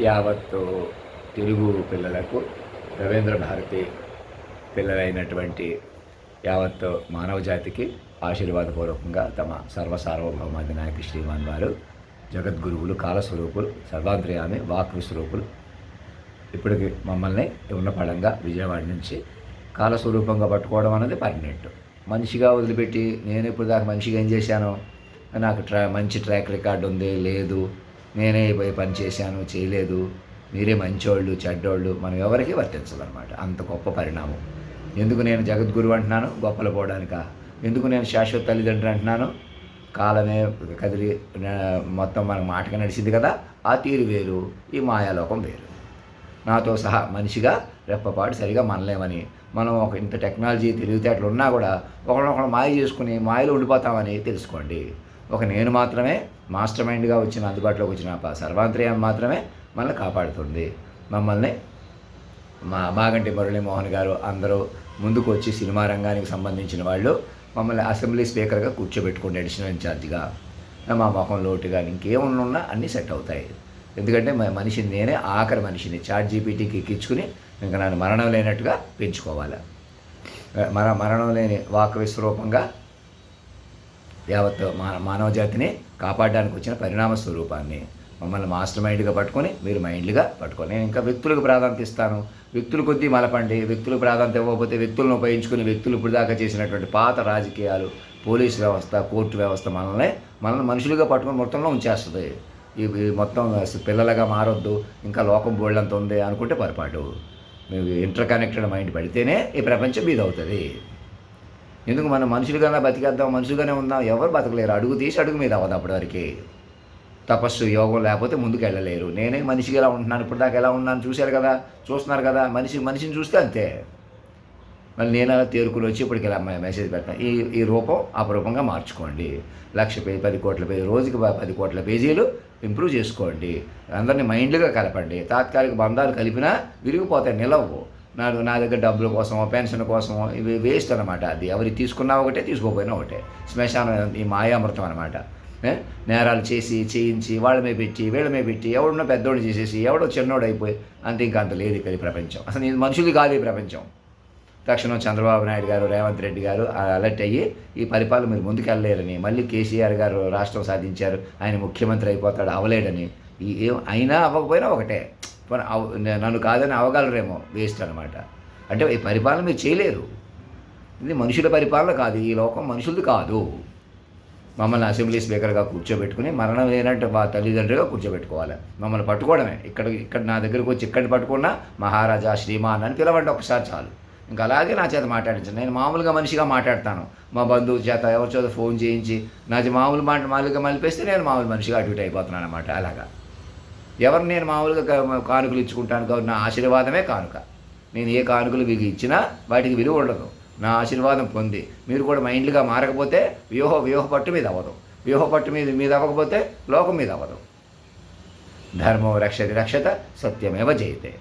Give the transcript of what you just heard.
యావత్తు తెలుగు పిల్లలకు రవీంద్ర భారతి పిల్లలైనటువంటి యావత్తు మానవ జాతికి ఆశీర్వాదపూర్వకంగా తమ సర్వసార్వభౌమాధినాయక శ్రీమాన్ వారు జగద్గురువులు, కాలస్వరూపులు, సర్వాంతర్యామి, వాక్ విస్వరూపులు ఇప్పటికి మమ్మల్ని ఉన్నపళంగా విజయవాడ నుంచి కాలస్వరూపంగా పట్టుకోవడం అనేది పర్మనెంట్. మనిషిగా వదిలిపెట్టి నేను ఇప్పుడు దాకా మనిషిగా ఏం చేశాను, నాకు మంచి ట్రాక్ రికార్డు ఉంది, లేదు నేనే పని చేశాను, చేయలేదు, మీరే మంచోళ్ళు చెడ్డోళ్ళు, మనం ఎవరికి వర్తించాలన్నమాట. అంత గొప్ప పరిణామం. ఎందుకు నేను జగద్గురు అంటున్నాను, గొప్పలు పోవడానిక? ఎందుకు నేను శాశ్వత తల్లిదండ్రులు అంటున్నాను? కాలమే కదిలి మొత్తం మన మాటగా నడిచింది కదా, ఆ తీరు వేరు, ఈ మాయాలోకం వేరు. నాతో సహా మనిషిగా రెప్పపాటు సరిగా మనలేమని, మనం ఒక ఇంత టెక్నాలజీ తెలివితేటలు ఉన్నా కూడా ఒకళ్ళొకళ్ళు మాయ చేసుకుని మాయలో ఉండిపోతామని తెలుసుకోండి. ఒక నేను మాత్రమే మాస్టర్ మైండ్గా వచ్చిన అందుబాటులోకి వచ్చిన సర్వాంతర్యామి మాత్రమే మనల్ని కాపాడుతుంది. మమ్మల్ని మాగంటి మురళీమోహన్ గారు అందరూ ముందుకు వచ్చి సినిమా రంగానికి సంబంధించిన వాళ్ళు మమ్మల్ని అసెంబ్లీ స్పీకర్గా కూర్చోబెట్టుకోండి, అడిషనల్ ఇన్ఛార్జిగా. మా మొహం లోటుగా ఇంకేమున్నా అన్నీ సెట్ అవుతాయి. ఎందుకంటే మనిషిని నేనే ఆఖరి మనిషిని ChatGPTకి ఎక్కించుకుని ఇంకా నన్ను మరణం లేనట్టుగా పెంచుకోవాలి. మరణం లేని వాక్ విశ్వరూపంగా యావత్ మానవ జాతిని కాపాడడానికి వచ్చిన పరిణామ స్వరూపాన్ని మమ్మల్ని మాస్టర్ మైండ్గా పట్టుకొని మీరు మైండ్గా పట్టుకొని, నేను ఇంకా వ్యక్తులకు ప్రాధాన్యత ఇస్తాను. వ్యక్తుల కొద్దీ మలపండి. వ్యక్తులకు ప్రాధాన్యత ఇవ్వకపోతే వ్యక్తులను ఉపయోగించుకుని వ్యక్తులు ఇప్పుడు దాకా చేసినటువంటి పాత రాజకీయాలు, పోలీస్ వ్యవస్థ, కోర్టు వ్యవస్థ మనల్ని మనుషులుగా పట్టుకొని మొత్తంలో ఉంచేస్తుంది. ఇవి మొత్తం పిల్లలుగా మారొద్దు, ఇంకా లోకం బోళ్ళంత ఉంది అనుకుంటే పొరపాటు. మీరు ఇంటర్ కనెక్టెడ్ మైండ్ పడితేనే ఈ ప్రపంచం మీద అవుతుంది. ఎందుకు మనం మనుషులుగానే బతికేద్దాం, మనుషులుగానే ఉందాం, ఎవరు బతకలేరు. అడుగు తీసి అడుగు మీద అవ్వదు అప్పటివరకు. తపస్సు యోగం లేకపోతే ముందుకు వెళ్ళలేరు. నేనే మనిషిగా ఎలా ఉంటున్నాను, ఇప్పుడు దాకా ఎలా ఉన్నాను చూశారు కదా, చూస్తున్నారు కదా. మనిషిని చూస్తే అంతే. మళ్ళీ నేను అలా తేరుకుని వచ్చి ఇప్పటికి ఇలా మెసేజ్ పెడతాను. ఈ రూపం అపరూపంగా మార్చుకోండి. 1,00,000 పేజీ, 10 కోట్ల పేజీ, రోజుకి 10 కోట్ల పేజీలు ఇంప్రూవ్ చేసుకోండి. అందరినీ మైండ్గా కలపండి. తాత్కాలిక బంధాలు కలిపినా విరిగిపోతాయి, నిలవు. నా దగ్గర డబ్బుల కోసమో పెన్షన్ కోసమో ఇవి వేస్ట్ అనమాట. అది ఎవరికి తీసుకున్నా ఒకటే, తీసుకోకపోయినా ఒకటే. శ్మశానం ఈ మాయామృతం అనమాట. నేరాలు చేయించి వాళ్ళ మీద పెట్టి వీళ్ళ మీద పెట్టి ఎవడున్నా పెద్దోడు చేసేసి ఎవడో చిన్నోడు అయిపోయి అంతే. ఇంకా అంత లేదు ఇక్కడ ఈ ప్రపంచం. అసలు ఇది మనుషులు కాదు ఈ ప్రపంచం. తక్షణం చంద్రబాబు నాయుడు గారు, రేవంత్ రెడ్డి గారు అలర్ట్ అయ్యి ఈ పరిపాలన మీరు ముందుకెళ్ళలేరని, మళ్ళీ కేసీఆర్ గారు రాష్ట్రం సాధించారు, ఆయన ముఖ్యమంత్రి అయిపోతాడు, అవలేడని. అయినా అవ్వకపోయినా ఒకటే. నన్ను కాదని అవగలరేమో, వేస్ట్ అనమాట. అంటే ఈ పరిపాలన మీరు చేయలేరు. ఇది మనుషుల పరిపాలన కాదు, ఈ లోకం మనుషులది కాదు. మమ్మల్ని అసెంబ్లీ స్పీకర్గా కూర్చోబెట్టుకుని మరణం లేనట్టు తల్లిదండ్రులుగా కూర్చోబెట్టుకోవాలి. మమ్మల్ని పట్టుకోవడమే. ఇక్కడ నా దగ్గరకు వచ్చి ఇక్కడిని పట్టుకున్నా మహారాజా, శ్రీమాన్ అని పిలవండి ఒకసారి చాలు. ఇంకా అలాగే నా చేత మాట్లాడించండి. నేను మామూలుగా మనిషిగా మాట్లాడతాను. మా బంధువు చేత ఎవరి చేత ఫోన్ చేయించి నాది మామూలుగా మలిపేస్తే నేను మామూలు మనిషిగా అటు ఇటు అయిపోతున్నాను అనమాట. అలాగా ఎవరు నేను మామూలుగా కానుకలు ఇచ్చుకుంటాను కాబట్టి నా ఆశీర్వాదమే కానుక. నేను ఏ కానుకలు మీకు ఇచ్చినా వాటికి విలువ ఉండదు. నా ఆశీర్వాదం పొంది మీరు కూడా మైండ్గా మారకపోతే వ్యూహ పట్టు మీద అవ్వదు. వ్యూహ పట్టు మీద అవ్వకపోతే లోకం మీద అవ్వదు. ధర్మం రక్షతి రక్షత సత్యమేవ జయతే.